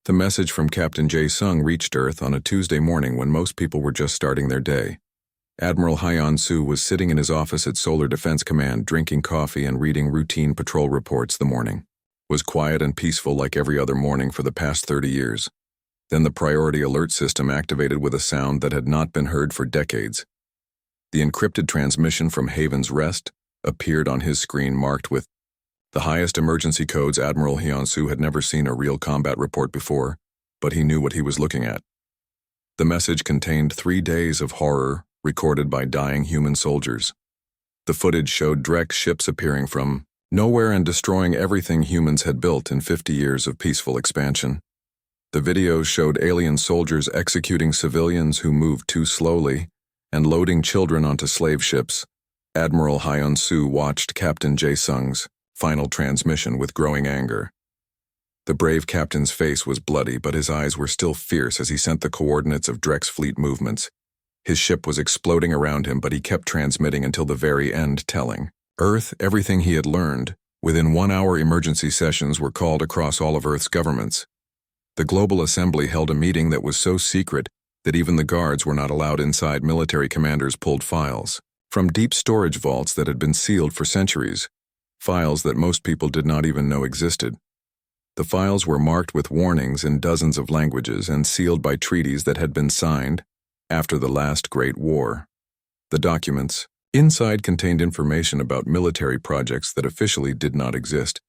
The message from Captain Jae-sung reached Earth on a Tuesday morning when most people were just starting their day. Admiral Hyun-soo was sitting in his office at Solar Defense Command drinking coffee and reading routine patrol reports. The morning was quiet and peaceful like every other morning for the past 30 years. Then the priority alert system activated with a sound that had not been heard for decades. The encrypted transmission from Haven's Rest appeared on his screen marked with the highest emergency codes. Admiral Hyun-soo had never seen a real combat report before, but he knew what he was looking at. The message contained 3 days of horror recorded by dying human soldiers. The footage showed Drex ships appearing from nowhere and destroying everything humans had built in 50 years of peaceful expansion. The videos showed alien soldiers executing civilians who moved too slowly and loading children onto slave ships. Admiral Hyun-soo watched Captain Jae-sung's final transmission with growing anger. The brave captain's face was bloody, but his eyes were still fierce as he sent the coordinates of Drex fleet movements. His ship was exploding around him, but he kept transmitting until the very end, telling Earth everything he had learned. Within 1 hour, emergency sessions were called across all of Earth's governments. The Global Assembly held a meeting that was so secret that even the guards were not allowed inside. Military commanders pulled files from deep storage vaults that had been sealed for centuries, files that most people did not even know existed. The files were marked with warnings in dozens of languages and sealed by treaties that had been signed after the last Great War. The documents inside contained information about military projects that officially did not exist,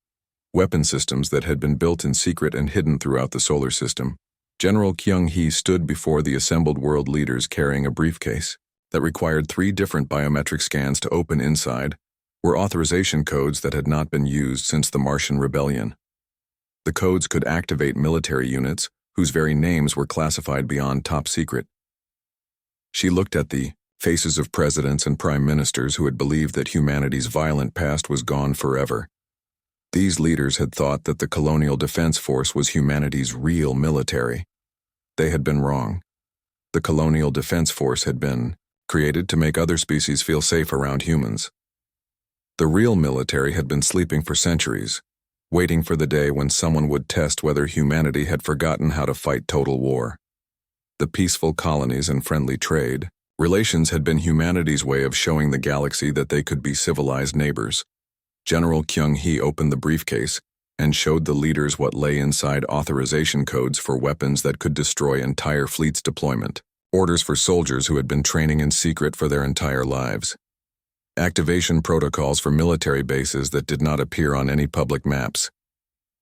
weapon systems that had been built in secret and hidden throughout the solar system. General Kyung-hee stood before the assembled world leaders carrying a briefcase that required 3 different biometric scans to open. Inside were authorization codes that had not been used since the Martian Rebellion. The codes could activate military units whose very names were classified beyond top secret. She looked at the faces of presidents and prime ministers who had believed that humanity's violent past was gone forever. These leaders had thought that the Colonial Defense Force was humanity's real military. They had been wrong. The Colonial Defense Force had been created to make other species feel safe around humans. The real military had been sleeping for centuries, waiting for the day when someone would test whether humanity had forgotten how to fight total war. The peaceful colonies and friendly trade relations had been humanity's way of showing the galaxy that they could be civilized neighbors. General Kyung-hee opened the briefcase and showed the leaders what lay inside: authorization codes for weapons that could destroy entire fleets' deployment, orders for soldiers who had been training in secret for their entire lives, activation protocols for military bases that did not appear on any public maps.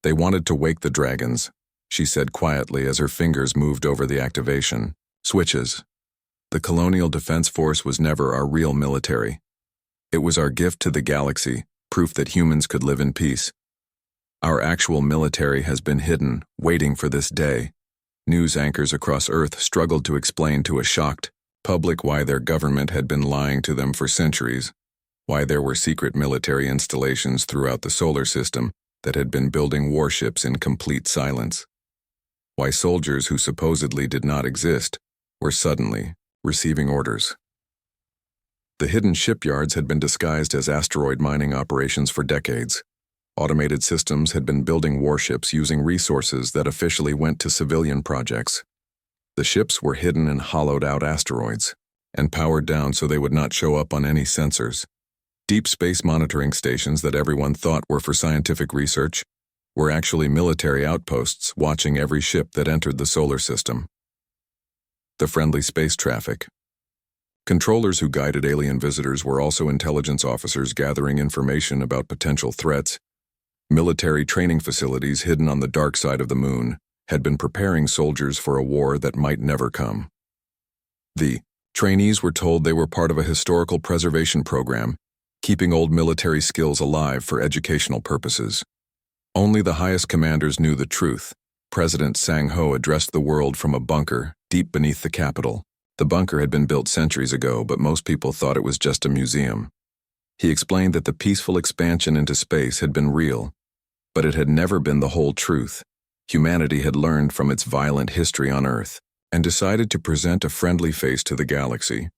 They wanted to wake the dragons, she said quietly as her fingers moved over the activation switches. The Colonial Defense Force was never our real military. It was our gift to the galaxy, proof that humans could live in peace. Our actual military has been hidden, waiting for this day. News anchors across Earth struggled to explain to a shocked public why their government had been lying to them for centuries, why there were secret military installations throughout the solar system that had been building warships in complete silence, why soldiers who supposedly did not exist were suddenly receiving orders. The hidden shipyards had been disguised as asteroid mining operations for decades. Automated systems had been building warships using resources that officially went to civilian projects. The ships were hidden in hollowed-out asteroids and powered down so they would not show up on any sensors. Deep space monitoring stations that everyone thought were for scientific research were actually military outposts watching every ship that entered the solar system. The friendly space traffic. Controllers who guided alien visitors were also intelligence officers gathering information about potential threats. Military training facilities hidden on the dark side of the moon had been preparing soldiers for a war that might never come. The trainees were told they were part of a historical preservation program, keeping old military skills alive for educational purposes. Only the highest commanders knew the truth. President Sang-ho addressed the world from a bunker deep beneath the capital. The bunker had been built centuries ago, but most people thought it was just a museum. He explained that the peaceful expansion into space had been real, but it had never been the whole truth. Humanity had learned from its violent history on Earth and decided to present a friendly face to the galaxy.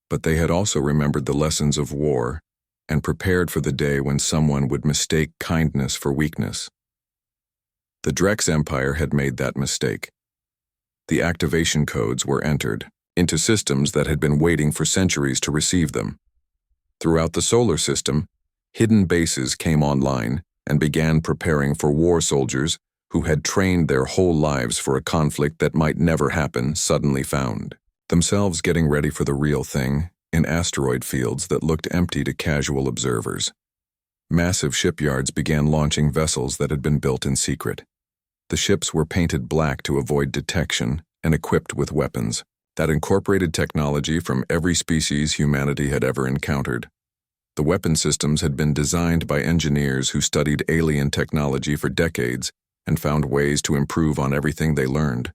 But they had also remembered the lessons of war and prepared for the day when someone would mistake kindness for weakness. The Drex Empire had made that mistake. The activation codes were entered into systems that had been waiting for centuries to receive them. Throughout the solar system, hidden bases came online and began preparing for war soldiers who had trained their whole lives for a conflict that might never happen suddenly found themselves getting ready for the real thing in asteroid fields that looked empty to casual observers. Massive shipyards began launching vessels that had been built in secret. The ships were painted black to avoid detection and equipped with weapons that incorporated technology from every species humanity had ever encountered. The weapon systems had been designed by engineers who studied alien technology for decades and found ways to improve on everything they learned.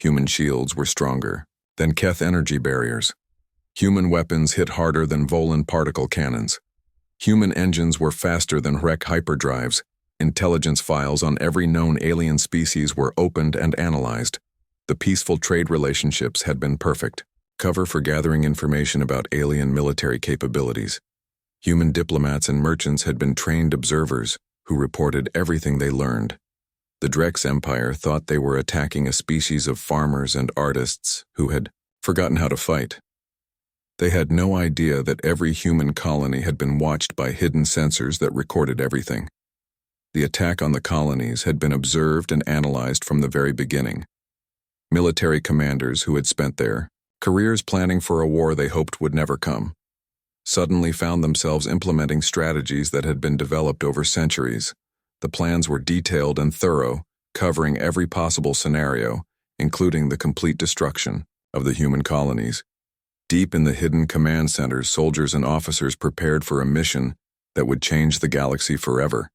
Human shields were stronger than Keth energy barriers. Human weapons hit harder than Volan particle cannons. Human engines were faster than Hrek hyperdrives. Intelligence files on every known alien species were opened and analyzed. The peaceful trade relationships had been perfect. Cover for gathering information about alien military capabilities. Human diplomats and merchants had been trained observers who reported everything they learned. The Drex Empire thought they were attacking a species of farmers and artists who had forgotten how to fight. They had no idea that every human colony had been watched by hidden sensors that recorded everything. The attack on the colonies had been observed and analyzed from the very beginning. Military commanders who had spent their careers planning for a war they hoped would never come suddenly found themselves implementing strategies that had been developed over centuries. The plans were detailed and thorough, covering every possible scenario, including the complete destruction of the human colonies. Deep in the hidden command centers, soldiers and officers prepared for a mission that would change the galaxy forever.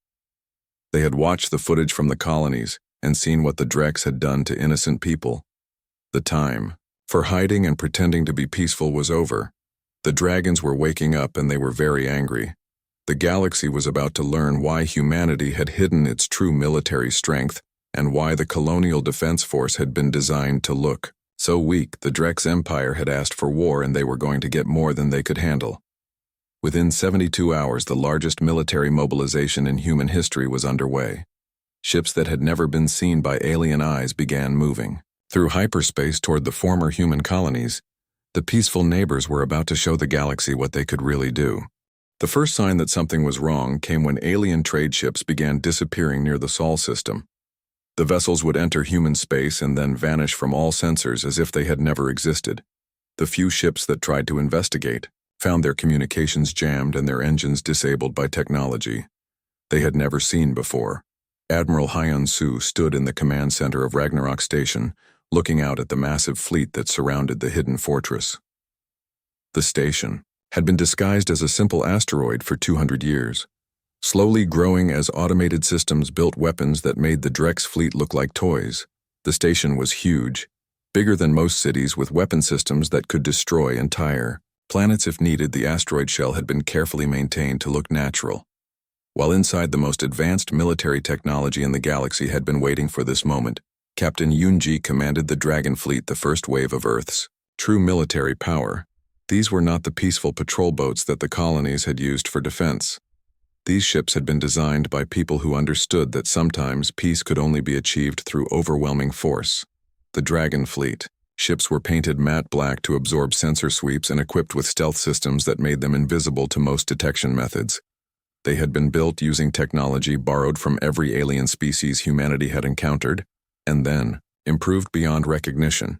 They had watched the footage from the colonies and seen what the Drex had done to innocent people. The time for hiding and pretending to be peaceful was over. The dragons were waking up and they were very angry. The galaxy was about to learn why humanity had hidden its true military strength and why the colonial defense force had been designed to look so weak. The Drex Empire had asked for war and they were going to get more than they could handle. Within 72 hours, the largest military mobilization in human history was underway. Ships that had never been seen by alien eyes began moving through hyperspace toward the former human colonies. The peaceful neighbors were about to show the galaxy what they could really do. The first sign that something was wrong came when alien trade ships began disappearing near the Sol system. The vessels would enter human space and then vanish from all sensors as if they had never existed. The few ships that tried to investigate found their communications jammed and their engines disabled by technology they had never seen before. Admiral Hyun-Soo stood in the command center of Ragnarok Station, looking out at the massive fleet that surrounded the hidden fortress. The station had been disguised as a simple asteroid for 200 years, slowly growing as automated systems built weapons that made the Drex fleet look like toys. The station was huge, bigger than most cities, with weapon systems that could destroy entire planets if needed. The asteroid shell had been carefully maintained to look natural, while inside the most advanced military technology in the galaxy had been waiting for this moment. Captain Yoon-ji commanded the Dragon Fleet, the first wave of Earth's true military power. These were not the peaceful patrol boats that the colonies had used for defense. These ships had been designed by people who understood that sometimes peace could only be achieved through overwhelming force. The Dragon Fleet ships were painted matte black to absorb sensor sweeps and equipped with stealth systems that made them invisible to most detection methods. They had been built using technology borrowed from every alien species humanity had encountered, and then improved beyond recognition.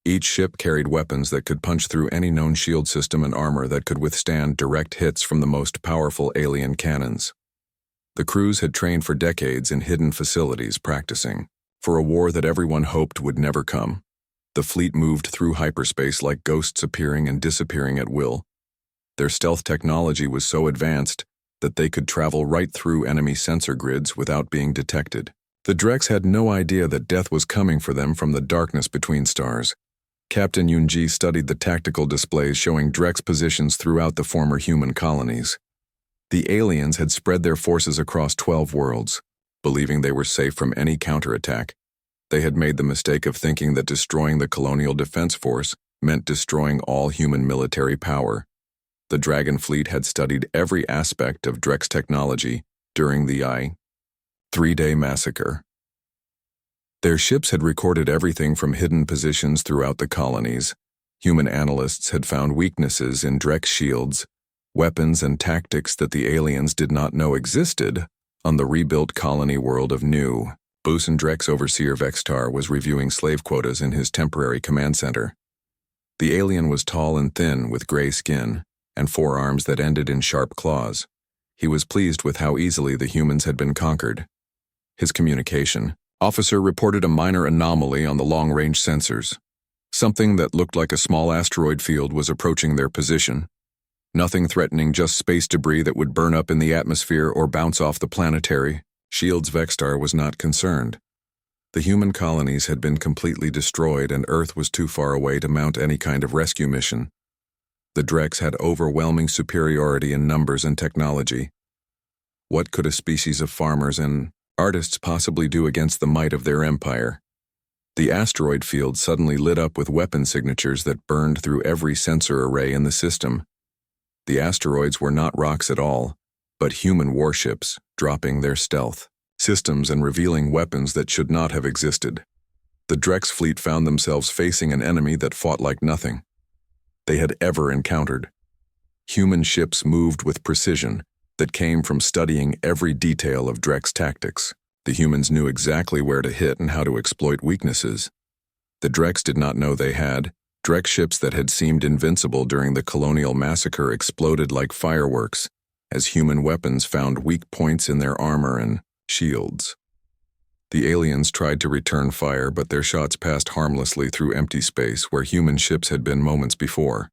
Each ship carried weapons that could punch through any known shield system and armor that could withstand direct hits from the most powerful alien cannons. The crews had trained for decades in hidden facilities, practicing for a war that everyone hoped would never come. The fleet moved through hyperspace like ghosts, appearing and disappearing at will. Their stealth technology was so advanced that they could travel right through enemy sensor grids without being detected. The Drex had no idea that death was coming for them from the darkness between stars. Captain Yoon-ji studied the tactical displays showing Drex positions throughout the former human colonies. The aliens had spread their forces across 12 worlds, believing they were safe from any counterattack. They had made the mistake of thinking that destroying the colonial defense force meant destroying all human military power. The Dragon Fleet had studied every aspect of Drex technology during the 3-day massacre. Their ships had recorded everything from hidden positions throughout the colonies. Human analysts had found weaknesses in Drex shields, weapons and tactics that the aliens did not know existed on the rebuilt colony world of New. Bosun Drex overseer Vextar was reviewing slave quotas in his temporary command center. The alien was tall and thin with gray skin and forearms that ended in sharp claws. He was pleased with how easily the humans had been conquered. His communication officer reported a minor anomaly on the long-range sensors. Something that looked like a small asteroid field was approaching their position. Nothing threatening, just space debris that would burn up in the atmosphere or bounce off the planetary shields. Vextar was not concerned. The human colonies had been completely destroyed and Earth was too far away to mount any kind of rescue mission. The Drex had overwhelming superiority in numbers and technology. What could a species of farmers and artists possibly do against the might of their empire? The asteroid field suddenly lit up with weapon signatures that burned through every sensor array in the system. The asteroids were not rocks at all, but human warships dropping their stealth systems and revealing weapons that should not have existed. The Drex fleet found themselves facing an enemy that fought like nothing they had ever encountered. Human ships moved with precision that came from studying every detail of Drex tactics. The humans knew exactly where to hit and how to exploit weaknesses. The Drex did not know they had. Drex ships that had seemed invincible during the colonial massacre exploded like fireworks as human weapons found weak points in their armor and shields. The aliens tried to return fire, but their shots passed harmlessly through empty space where human ships had been moments before.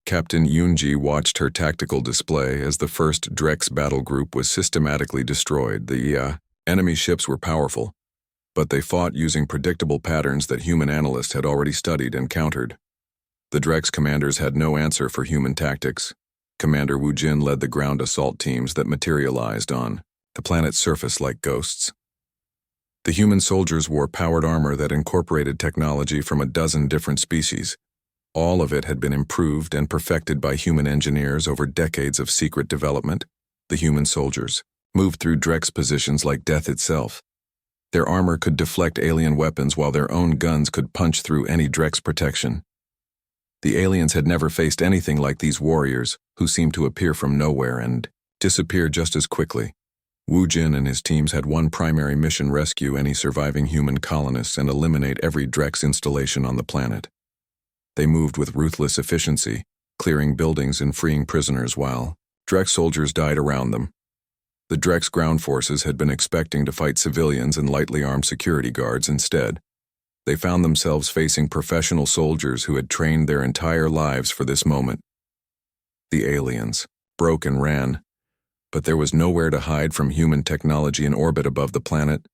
Captain Yunji watched her tactical display as the first Drex battle group was systematically destroyed. The enemy ships were powerful, but they fought using predictable patterns that human analysts had already studied and countered. The Drex commanders had no answer for human tactics. Commander Wu Jin led the ground assault teams that materialized on the planet's surface like ghosts. The human soldiers wore powered armor that incorporated technology from a dozen different species. All of it had been improved and perfected by human engineers over decades of secret development. The human soldiers moved through Drex positions like death itself. Their armor could deflect alien weapons while their own guns could punch through any Drex protection. The aliens had never faced anything like these warriors, who seemed to appear from nowhere and disappear just as quickly. Wu Jin and his teams had one primary mission: rescue any surviving human colonists and eliminate every Drex installation on the planet. They moved with ruthless efficiency, clearing buildings and freeing prisoners while Drex soldiers died around them. The Drex ground forces had been expecting to fight civilians and lightly armed security guards instead. They found themselves facing professional soldiers who had trained their entire lives for this moment. The aliens broke and ran, but there was nowhere to hide from human technology in orbit above the planet.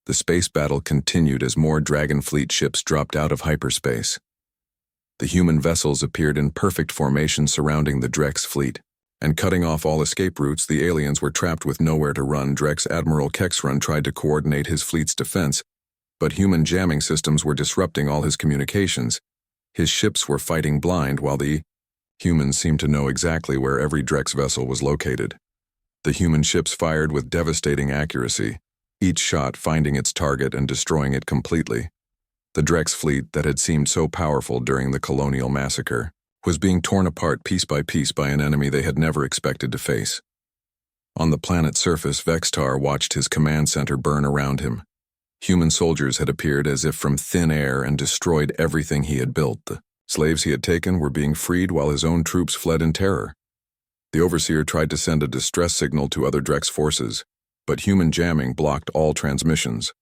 The space battle continued as more Dragon Fleet ships dropped out of hyperspace. The human vessels appeared in perfect formation surrounding the Drex fleet, and cutting off all escape routes. The aliens were trapped with nowhere to run. Drex Admiral Kexrun tried to coordinate his fleet's defense, but human jamming systems were disrupting all his communications. His ships were fighting blind while the humans seemed to know exactly where every Drex vessel was located. The human ships fired with devastating accuracy, each shot finding its target and destroying it completely. The Drex fleet that had seemed so powerful during the colonial massacre was being torn apart piece by piece by an enemy they had never expected to face. On the planet's surface, Vextar watched his command center burn around him. Human soldiers had appeared as if from thin air and destroyed everything he had built. The slaves he had taken were being freed while his own troops fled in terror. The overseer tried to send a distress signal to other Drex forces, but human jamming blocked all transmissions.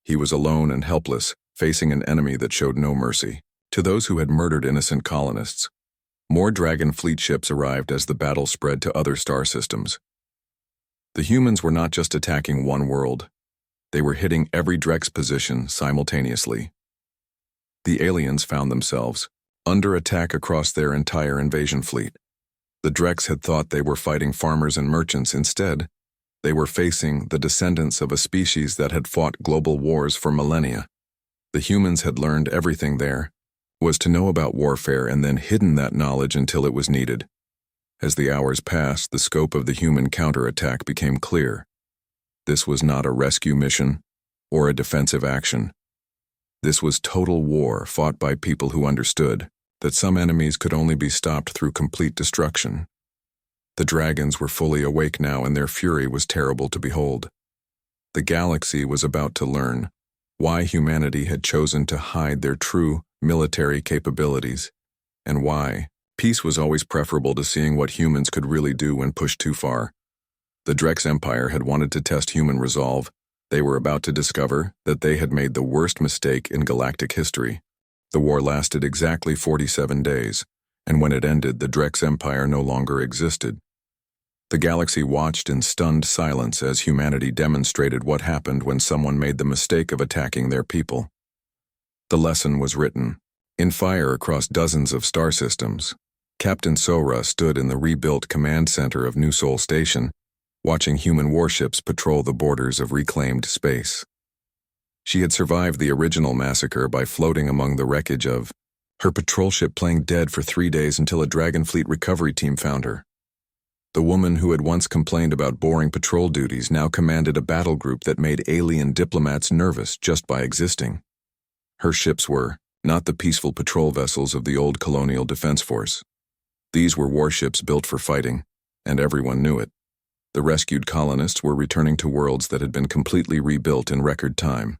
He was alone and helpless, facing an enemy that showed no mercy. To those who had murdered innocent colonists, more Dragon Fleet ships arrived as the battle spread to other star systems. The humans were not just attacking one world. They were hitting every Drex position simultaneously. The aliens found themselves under attack across their entire invasion fleet. The Drex had thought they were fighting farmers and merchants. Instead, they were facing the descendants of a species that had fought global wars for millennia. The humans had learned everything there was to know about warfare and then hidden that knowledge until it was needed. As the hours passed, the scope of the human counterattack became clear. This was not a rescue mission or a defensive action. This was total war fought by people who understood that some enemies could only be stopped through complete destruction. The dragons were fully awake now, and their fury was terrible to behold. The galaxy was about to learn why humanity had chosen to hide their true military capabilities, and why peace was always preferable to seeing what humans could really do when pushed too far. The Drex Empire had wanted to test human resolve. They were about to discover that they had made the worst mistake in galactic history. The war lasted exactly 47 days, and when it ended, the Drex Empire no longer existed. The galaxy watched in stunned silence as humanity demonstrated what happened when someone made the mistake of attacking their people. The lesson was written in fire across dozens of star systems. Captain Sora stood in the rebuilt command center of New Sol Station, watching human warships patrol the borders of reclaimed space. She had survived the original massacre by floating among the wreckage of her patrol ship, playing dead for 3 days until a Dragonfleet recovery team found her. The woman who had once complained about boring patrol duties now commanded a battle group that made alien diplomats nervous just by existing. Her ships were not the peaceful patrol vessels of the old colonial defense force. These were warships built for fighting, and everyone knew it. The rescued colonists were returning to worlds that had been completely rebuilt in record time.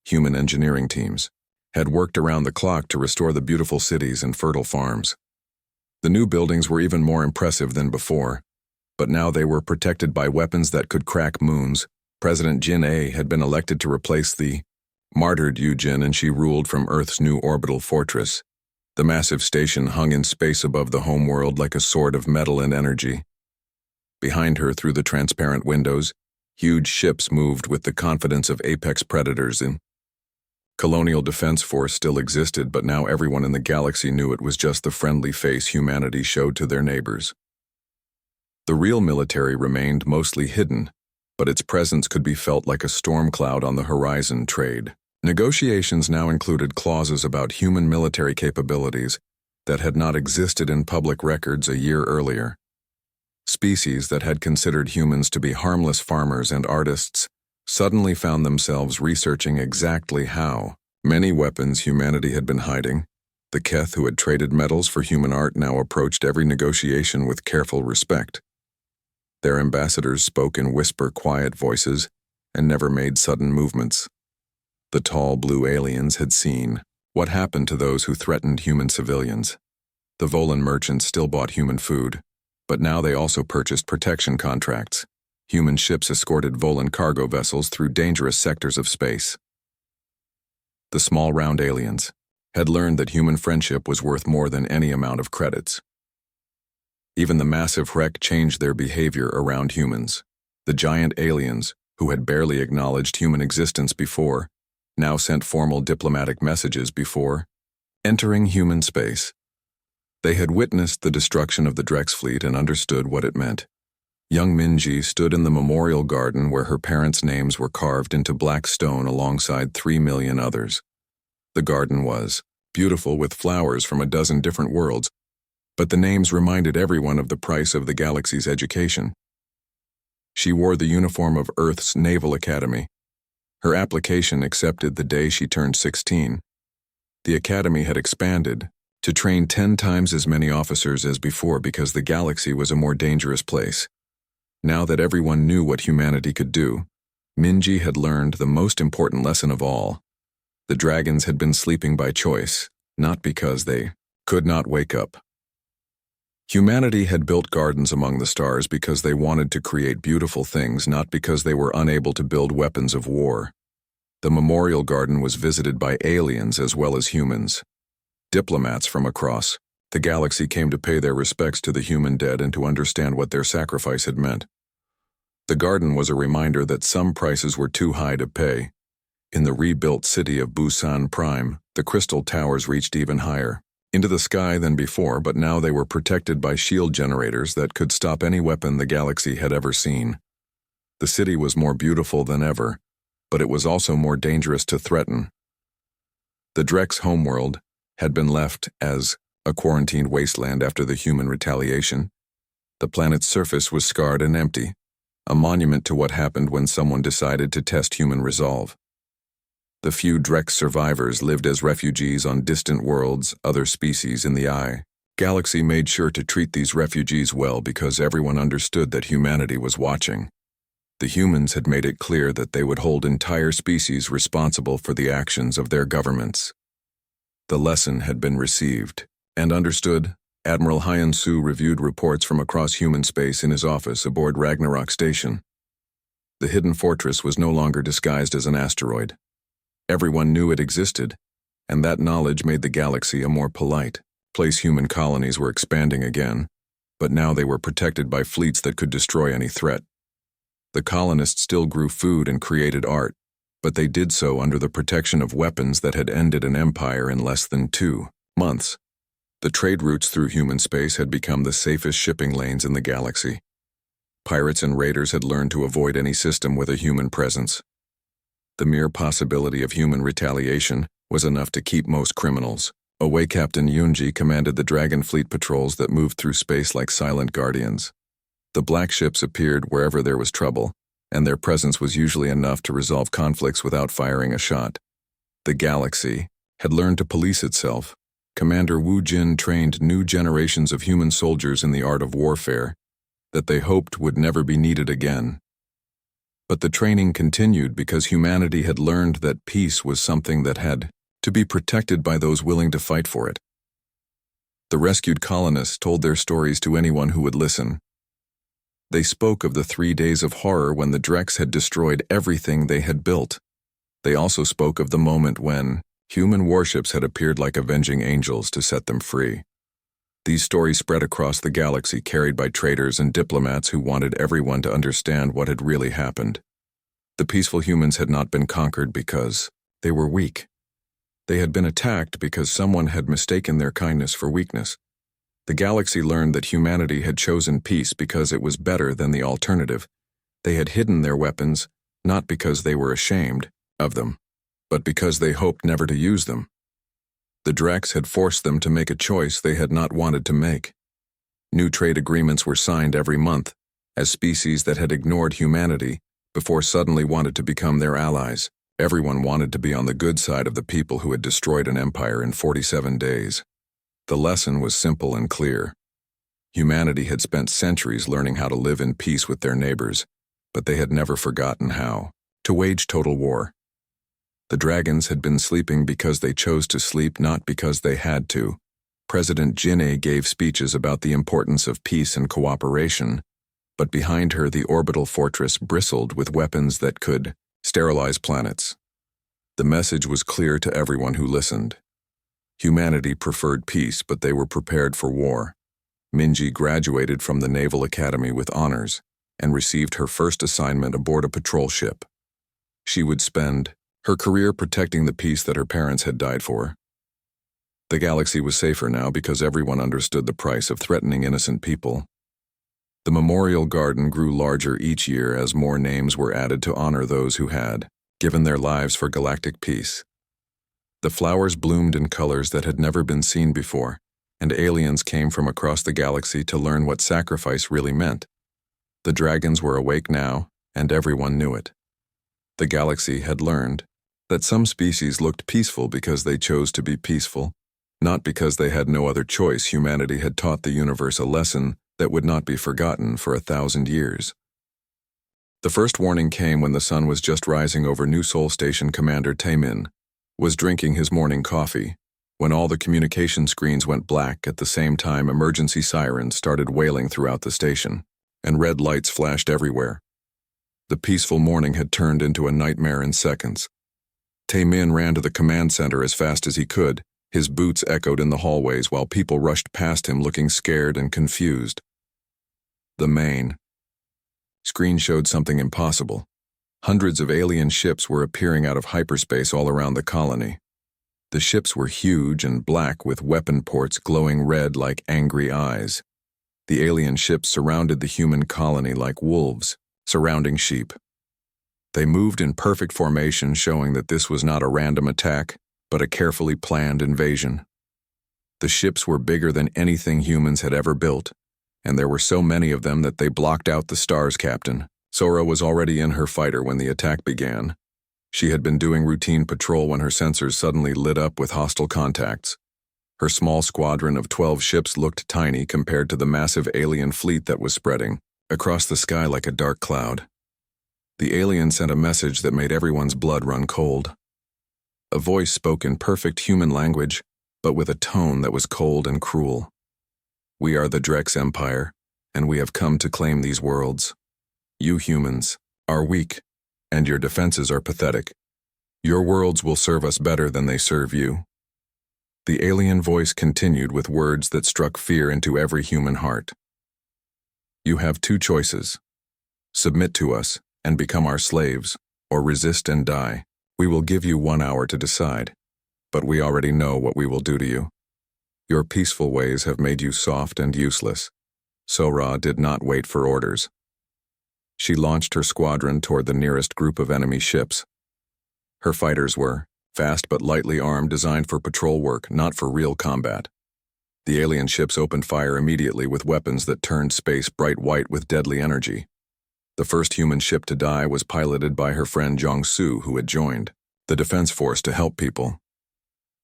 Human engineering teams had worked around the clock to restore the beautiful cities and fertile farms. The new buildings were even more impressive than before, but now they were protected by weapons that could crack moons. President Jin A had been elected to replace the martyred Yujin, and she ruled from Earth's new orbital fortress. The massive station hung in space above the homeworld like a sword of metal and energy. Behind her, through the transparent windows, huge ships moved with the confidence of apex predators. In Colonial Defense Force still existed, but now everyone in the galaxy knew it was just the friendly face humanity showed to their neighbors. The real military remained mostly hidden, but its presence could be felt like a storm cloud on the horizon. Trade negotiations now included clauses about human military capabilities that had not existed in public records a year earlier. Species that had considered humans to be harmless farmers and artists suddenly found themselves researching exactly how many weapons humanity had been hiding. The Keth, who had traded metals for human art, now approached every negotiation with careful respect. Their ambassadors spoke in whisper, quiet voices and never made sudden movements. The tall blue aliens had seen what happened to those who threatened human civilians. The Volan merchants still bought human food, but now they also purchased protection contracts. Human ships escorted Volan cargo vessels through dangerous sectors of space. The small round aliens had learned that human friendship was worth more than any amount of credits. Even the massive wreck changed their behavior around humans. The giant aliens, who had barely acknowledged human existence before, now sent formal diplomatic messages before entering human space. They had witnessed the destruction of the Drex fleet and understood what it meant. Young Minji stood in the memorial garden where her parents' names were carved into black stone alongside 3 million others. The garden was beautiful with flowers from a dozen different worlds, but the names reminded everyone of the price of the galaxy's education. She wore the uniform of Earth's Naval Academy. Her application accepted the day she turned 16. The academy had expanded to train 10 times as many officers as before because the galaxy was a more dangerous place. Now that everyone knew what humanity could do, Minji had learned the most important lesson of all. The dragons had been sleeping by choice, not because they could not wake up. Humanity had built gardens among the stars because they wanted to create beautiful things, not because they were unable to build weapons of war. The memorial garden was visited by aliens as well as humans. Diplomats from across the galaxy came to pay their respects to the human dead and to understand what their sacrifice had meant. The garden was a reminder that some prices were too high to pay. In the rebuilt city of Busan Prime, the crystal towers reached even higher into the sky than before, but now they were protected by shield generators that could stop any weapon the galaxy had ever seen. The city was more beautiful than ever, but it was also more dangerous to threaten. The Drex homeworld had been left as a quarantined wasteland after the human retaliation. The planet's surface was scarred and empty, a monument to what happened when someone decided to test human resolve. The few Drex survivors lived as refugees on distant worlds, other species in the eye. Galaxy made sure to treat these refugees well because everyone understood that humanity was watching. The humans had made it clear that they would hold entire species responsible for the actions of their governments. The lesson had been received and understood. Admiral Hyan-Su reviewed reports from across human space in his office aboard Ragnarok Station. The hidden fortress was no longer disguised as an asteroid. Everyone knew it existed, and that knowledge made the galaxy a more polite place. Human colonies were expanding again, but now they were protected by fleets that could destroy any threat. The colonists still grew food and created art, but they did so under the protection of weapons that had ended an empire in less than 2 months. The trade routes through human space had become the safest shipping lanes in the galaxy. Pirates and raiders had learned to avoid any system with a human presence. The mere possibility of human retaliation was enough to keep most criminals away. Captain Yunji commanded the Dragon Fleet patrols that moved through space like silent guardians. The black ships appeared wherever there was trouble, and their presence was usually enough to resolve conflicts without firing a shot. The galaxy had learned to police itself. Commander Wu Jin trained new generations of human soldiers in the art of warfare that they hoped would never be needed again. But the training continued because humanity had learned that peace was something that had to be protected by those willing to fight for it. The rescued colonists told their stories to anyone who would listen. They spoke of the 3 days of horror when the Drex had destroyed everything they had built. They also spoke of the moment when human warships had appeared like avenging angels to set them free. These stories spread across the galaxy, carried by traders and diplomats who wanted everyone to understand what had really happened. The peaceful humans had not been conquered because they were weak. They had been attacked because someone had mistaken their kindness for weakness. The galaxy learned that humanity had chosen peace because it was better than the alternative. They had hidden their weapons, not because they were ashamed of them, but because they hoped never to use them. The Drex had forced them to make a choice they had not wanted to make. New trade agreements were signed every month, as species that had ignored humanity before suddenly wanted to become their allies. Everyone wanted to be on the good side of the people who had destroyed an empire in 47 days. The lesson was simple and clear. Humanity had spent centuries learning how to live in peace with their neighbors, but they had never forgotten how to wage total war. The dragons had been sleeping because they chose to sleep, not because they had to. President Jinne gave speeches about the importance of peace and cooperation, but behind her the orbital fortress bristled with weapons that could sterilize planets. The message was clear to everyone who listened. Humanity preferred peace, but they were prepared for war. Minji graduated from the Naval Academy with honors and received her first assignment aboard a patrol ship. She would spend her career protecting the peace that her parents had died for. The galaxy was safer now because everyone understood the price of threatening innocent people. The memorial garden grew larger each year as more names were added to honor those who had given their lives for galactic peace. The flowers bloomed in colors that had never been seen before, and aliens came from across the galaxy to learn what sacrifice really meant. The dragons were awake now, and everyone knew it. The galaxy had learned that some species looked peaceful because they chose to be peaceful, not because they had no other choice. Humanity had taught the universe a lesson that would not be forgotten for 1,000 years. The first warning came when the sun was just rising over New Sol Station. Commander Taemin was drinking his morning coffee when all the communication screens went black. At the same time, emergency sirens started wailing throughout the station, and red lights flashed everywhere. The peaceful morning had turned into a nightmare in seconds. Taemin ran to the command center as fast as he could. His boots echoed in the hallways while people rushed past him looking scared and confused. The main screen showed something impossible. Hundreds of alien ships were appearing out of hyperspace all around the colony. The ships were huge and black with weapon ports glowing red like angry eyes. The alien ships surrounded the human colony like wolves surrounding sheep. They moved in perfect formation, showing that this was not a random attack, but a carefully planned invasion. The ships were bigger than anything humans had ever built, and there were so many of them that they blocked out the stars. Captain Sora was already in her fighter when the attack began. She had been doing routine patrol when her sensors suddenly lit up with hostile contacts. Her small squadron of 12 ships looked tiny compared to the massive alien fleet that was spreading across the sky like a dark cloud. The alien sent a message that made everyone's blood run cold. A voice spoke in perfect human language, but with a tone that was cold and cruel. "We are the Drex Empire, and we have come to claim these worlds. You humans are weak, and your defenses are pathetic. Your worlds will serve us better than they serve you." The alien voice continued with words that struck fear into every human heart. "You have two choices. Submit to us and become our slaves, or resist and die. We will give you 1 hour to decide, but we already know what we will do to you. Your peaceful ways have made you soft and useless." Sora did not wait for orders. She launched her squadron toward the nearest group of enemy ships. Her fighters were fast but lightly armed, designed for patrol work, not for real combat. The alien ships opened fire immediately with weapons that turned space bright white with deadly energy. The first human ship to die was piloted by her friend Jong-Soo, who had joined the defense force to help people.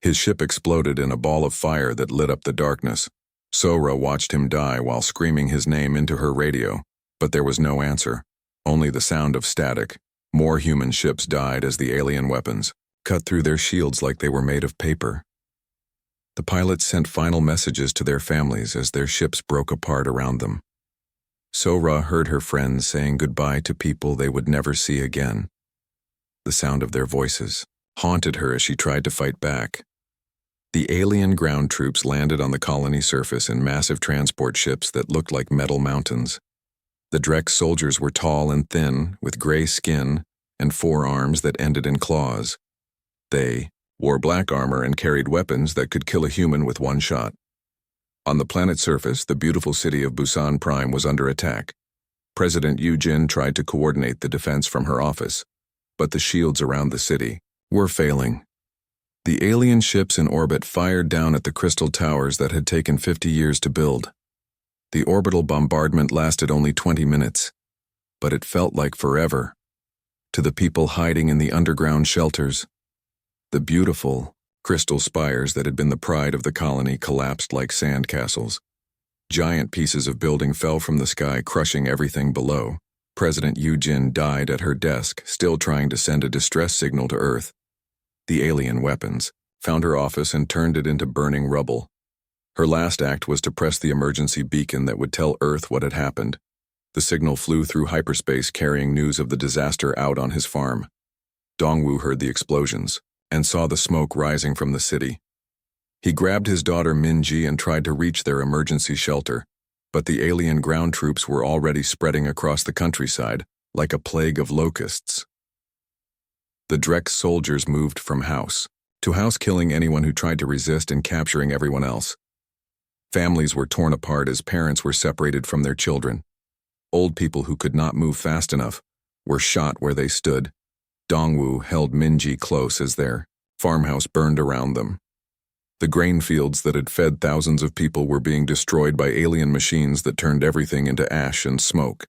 His ship exploded in a ball of fire that lit up the darkness. Sora watched him die while screaming his name into her radio, but there was no answer, only the sound of static. More human ships died as the alien weapons cut through their shields like they were made of paper. The pilots sent final messages to their families as their ships broke apart around them. Sora heard her friends saying goodbye to people they would never see again. The sound of their voices haunted her as she tried to fight back. The alien ground troops landed on the colony surface in massive transport ships that looked like metal mountains. The Drex soldiers were tall and thin, with gray skin and forearms that ended in claws. They wore black armor and carried weapons that could kill a human with one shot. On the planet's surface, the beautiful city of Busan Prime was under attack. President Yu Jin tried to coordinate the defense from her office, but the shields around the city were failing. The alien ships in orbit fired down at the crystal towers that had taken 50 years to build. The orbital bombardment lasted only 20 minutes, but it felt like forever. To the people hiding in the underground shelters, the beautiful crystal spires that had been the pride of the colony collapsed like sand castles. Giant pieces of building fell from the sky, crushing everything below. President Yu Jin died at her desk, still trying to send a distress signal to Earth. The alien weapons found her office and turned it into burning rubble. Her last act was to press the emergency beacon that would tell Earth what had happened. The signal flew through hyperspace, carrying news of the disaster out on his farm. Dongwu heard the explosions and saw the smoke rising from the city. He grabbed his daughter Minji and tried to reach their emergency shelter, but the alien ground troops were already spreading across the countryside like a plague of locusts. The Drex soldiers moved from house to house, killing anyone who tried to resist and capturing everyone else. Families were torn apart as parents were separated from their children. Old people who could not move fast enough were shot where they stood. Dongwu held Minji close as their farmhouse burned around them. The grain fields that had fed thousands of people were being destroyed by alien machines that turned everything into ash and smoke.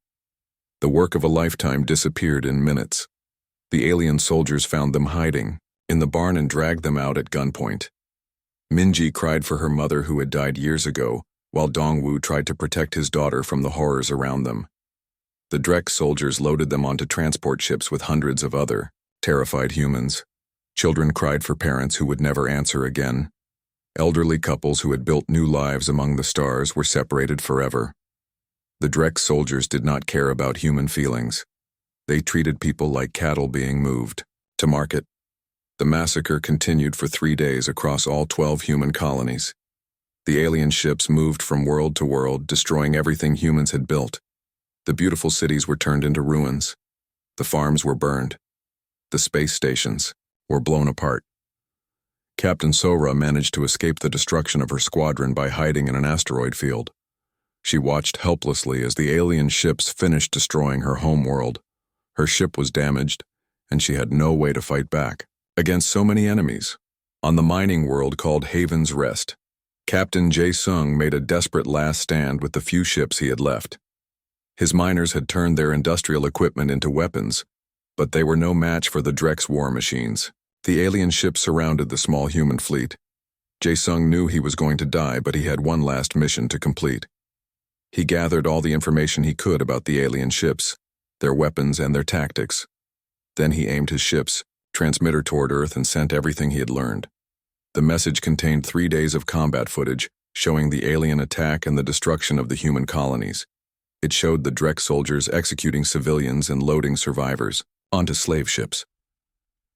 The work of a lifetime disappeared in minutes. The alien soldiers found them hiding in the barn and dragged them out at gunpoint. Minji cried for her mother who had died years ago, while Dongwu tried to protect his daughter from the horrors around them. The Drex soldiers loaded them onto transport ships with hundreds of other terrified humans. Children cried for parents who would never answer again. Elderly couples who had built new lives among the stars were separated forever. The Drex soldiers did not care about human feelings. They treated people like cattle being moved to market. The massacre continued for 3 days across all 12 human colonies. The alien ships moved from world to world, destroying everything humans had built. The beautiful cities were turned into ruins. The farms were burned. The space stations were blown apart. Captain Sora managed to escape the destruction of her squadron by hiding in an asteroid field. She watched helplessly as the alien ships finished destroying her home world. Her ship was damaged, and she had no way to fight back against so many enemies. On the mining world called Haven's Rest, Captain Jae-sung made a desperate last stand with the few ships he had left. His miners had turned their industrial equipment into weapons, But they were no match for the Drex war machines. The alien ships surrounded the small human fleet. Jae-sung knew he was going to die, but he had one last mission to complete. He gathered all the information he could about the alien ships, their weapons and their tactics. Then he aimed his ship's transmitter toward Earth and sent everything he had learned. The message contained 3 days of combat footage, showing the alien attack and the destruction of the human colonies. It showed the Drex soldiers executing civilians and loading survivors onto slave ships.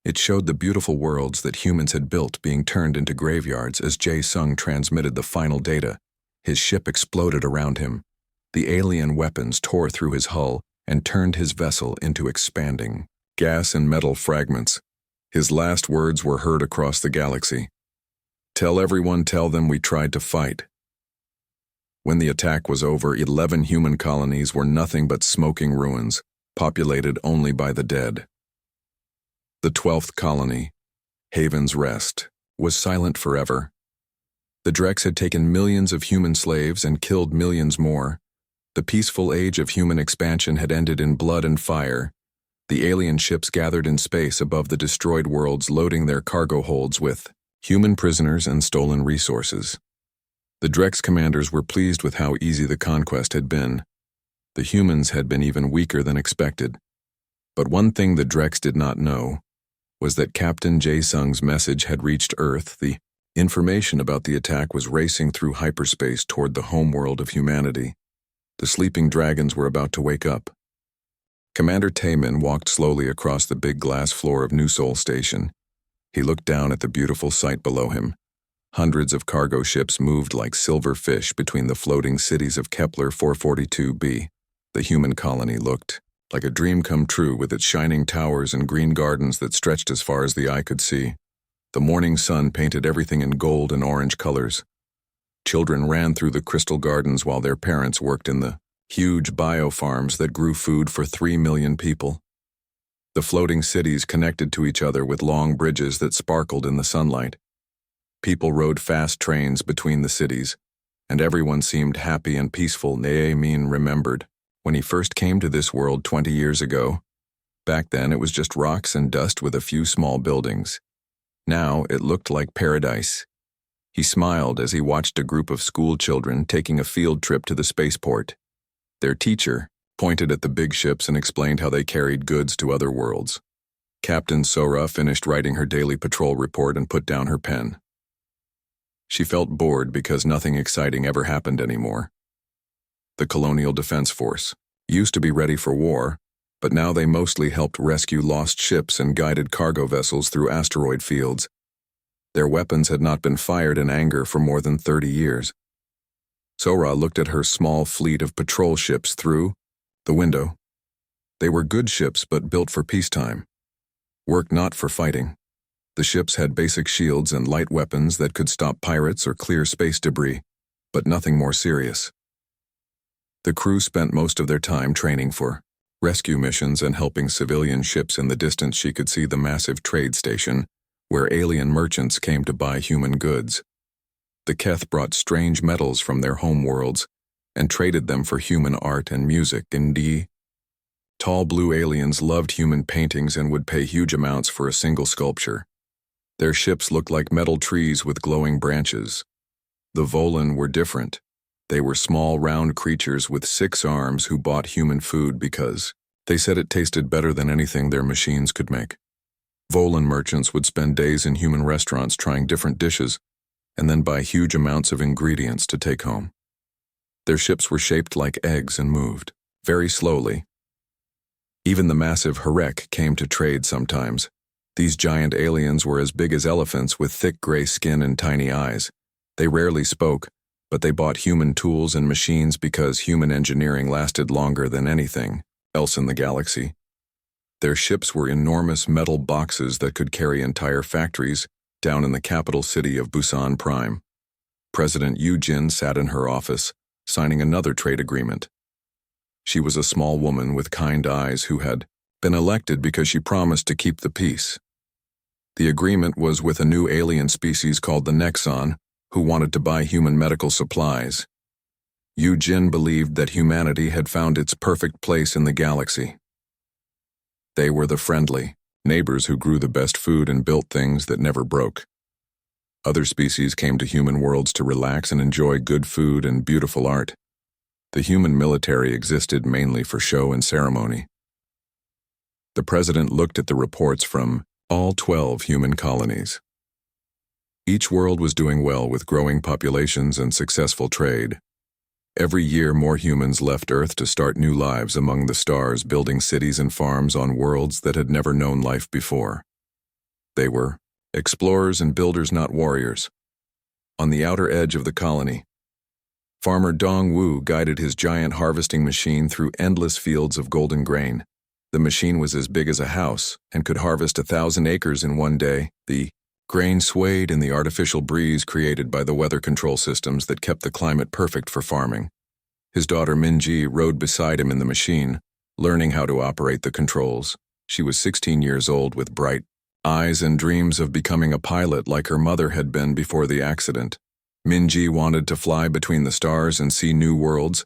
It showed the beautiful worlds that humans had built being turned into graveyards as Jae-sung transmitted the final data. His ship exploded around him. The alien weapons tore through his hull and turned his vessel into expanding gas and metal fragments. His last words were heard across the galaxy. "Tell everyone, tell them we tried to fight." When the attack was over, 11 human colonies were nothing but smoking ruins, populated only by the dead. The 12th colony, Haven's Rest, was silent forever. The Drex had taken millions of human slaves and killed millions more. The peaceful age of human expansion had ended in blood and fire. The alien ships gathered in space above the destroyed worlds, loading their cargo holds with human prisoners and stolen resources. The Drex commanders were pleased with how easy the conquest had been. The humans had been even weaker than expected. But one thing the Drex did not know was that Captain Jae-sung's message had reached Earth. The information about the attack was racing through hyperspace toward the homeworld of humanity. The sleeping dragons were about to wake up. Commander Taemin walked slowly across the big glass floor of New Seoul Station. He looked down at the beautiful sight below him. Hundreds of cargo ships moved like silver fish between the floating cities of Kepler 442b. The human colony looked like a dream come true, with its shining towers and green gardens that stretched as far as the eye could see. The morning sun painted everything in gold and orange colors. Children ran through the crystal gardens while their parents worked in the huge biofarms that grew food for 3 million people. The floating cities connected to each other with long bridges that sparkled in the sunlight. People rode fast trains between the cities, and everyone seemed happy and peaceful. Jae-min remembered when he first came to this world 20 years ago. Back then it was just rocks and dust with a few small buildings. Now it looked like paradise. He smiled as he watched a group of school children taking a field trip to the spaceport. Their teacher pointed at the big ships and explained how they carried goods to other worlds. Captain Sora finished writing her daily patrol report and put down her pen. She felt bored because nothing exciting ever happened anymore. The Colonial Defense Force used to be ready for war, but now they mostly helped rescue lost ships and guided cargo vessels through asteroid fields. Their weapons had not been fired in anger for more than 30 years. Sora looked at her small fleet of patrol ships through the window. They were good ships, but built for peacetime. Worked not for fighting. The ships had basic shields and light weapons that could stop pirates or clear space debris, but nothing more serious. The crew spent most of their time training for rescue missions and helping civilian ships. In the distance she could see the massive trade station, where alien merchants came to buy human goods. The Keth brought strange metals from their home worlds and traded them for human art and music. Indeed, tall blue aliens loved human paintings and would pay huge amounts for a single sculpture. Their ships looked like metal trees with glowing branches. The Volan were different. They were small, round creatures with 6 arms who bought human food because they said it tasted better than anything their machines could make. Volan merchants would spend days in human restaurants trying different dishes and then buy huge amounts of ingredients to take home. Their ships were shaped like eggs and moved very slowly. Even the massive Harek came to trade sometimes. These giant aliens were as big as elephants with thick gray skin and tiny eyes. They rarely spoke, but they bought human tools and machines because human engineering lasted longer than anything else in the galaxy. Their ships were enormous metal boxes that could carry entire factories down in the capital city of Busan Prime. President Yu Jin sat in her office, signing another trade agreement. She was a small woman with kind eyes who had been elected because she promised to keep the peace. The agreement was with a new alien species called the Nexon, who wanted to buy human medical supplies. Yu Jin believed that humanity had found its perfect place in the galaxy. They were the friendly neighbors who grew the best food and built things that never broke. Other species came to human worlds to relax and enjoy good food and beautiful art. The human military existed mainly for show and ceremony. The president looked at the reports from all 12 human colonies. Each world was doing well with growing populations and successful trade. Every year more humans left Earth to start new lives among the stars, building cities and farms on worlds that had never known life before. They were explorers and builders, not warriors. On the outer edge of the colony, farmer Dong Wu guided his giant harvesting machine through endless fields of golden grain. The machine was as big as a house and could harvest 1,000 acres in one day. The grain swayed in the artificial breeze created by the weather control systems that kept the climate perfect for farming. His daughter Minji rode beside him in the machine, learning how to operate the controls. She was 16 years old with bright eyes and dreams of becoming a pilot like her mother had been before the accident. Minji wanted to fly between the stars and see new worlds,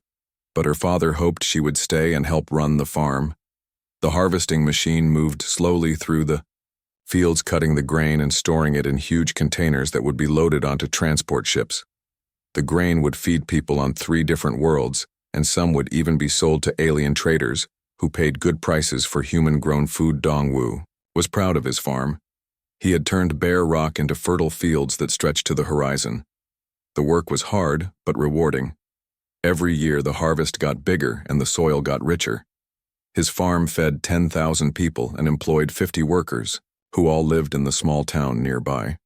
but her father hoped she would stay and help run the farm. The harvesting machine moved slowly through the fields, cutting the grain and storing it in huge containers that would be loaded onto transport ships. The grain would feed people on 3 different worlds, and some would even be sold to alien traders who paid good prices for human-grown food. Dong Wu was proud of his farm. He had turned bare rock into fertile fields that stretched to the horizon. The work was hard, but rewarding. Every year the harvest got bigger and the soil got richer. His farm fed 10,000 people and employed 50 workers, who all lived in the small town nearby.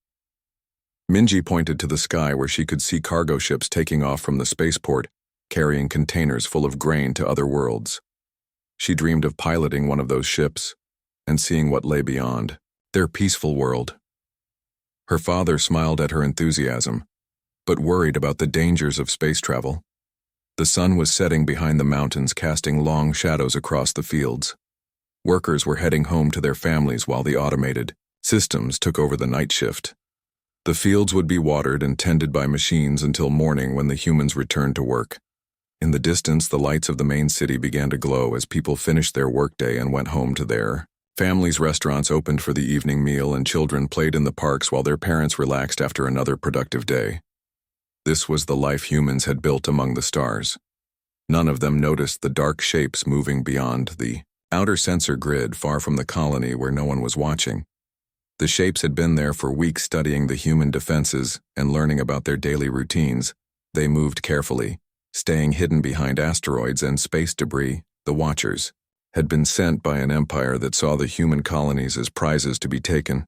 Minji pointed to the sky where she could see cargo ships taking off from the spaceport, carrying containers full of grain to other worlds. She dreamed of piloting one of those ships and seeing what lay beyond their peaceful world. Her father smiled at her enthusiasm, but worried about the dangers of space travel. The sun was setting behind the mountains, casting long shadows across the fields. Workers were heading home to their families while the automated systems took over the night shift. The fields would be watered and tended by machines until morning when the humans returned to work. In the distance, the lights of the main city began to glow as people finished their workday and went home to their families. Restaurants opened for the evening meal and children played in the parks while their parents relaxed after another productive day. This was the life humans had built among the stars. None of them noticed the dark shapes moving beyond the outer sensor grid far from the colony where no one was watching. The shapes had been there for weeks, studying the human defenses and learning about their daily routines. They moved carefully, staying hidden behind asteroids and space debris. The Watchers had been sent by an empire that saw the human colonies as prizes to be taken.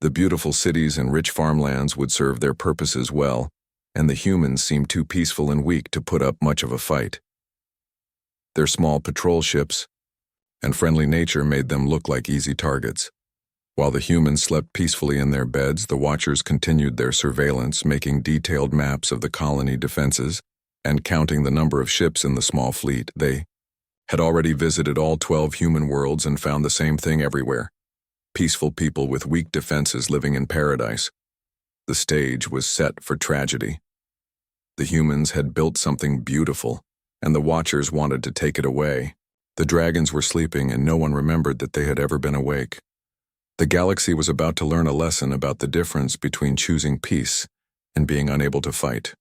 The beautiful cities and rich farmlands would serve their purposes well, and the humans seemed too peaceful and weak to put up much of a fight. Their small patrol ships and friendly nature made them look like easy targets. While the humans slept peacefully in their beds, the Watchers continued their surveillance, making detailed maps of the colony defenses and counting the number of ships in the small fleet. They had already visited all 12 human worlds and found the same thing everywhere: peaceful people with weak defenses living in paradise. The stage was set for tragedy. The humans had built something beautiful, and the Watchers wanted to take it away. The dragons were sleeping, and no one remembered that they had ever been awake. The galaxy was about to learn a lesson about the difference between choosing peace and being unable to fight.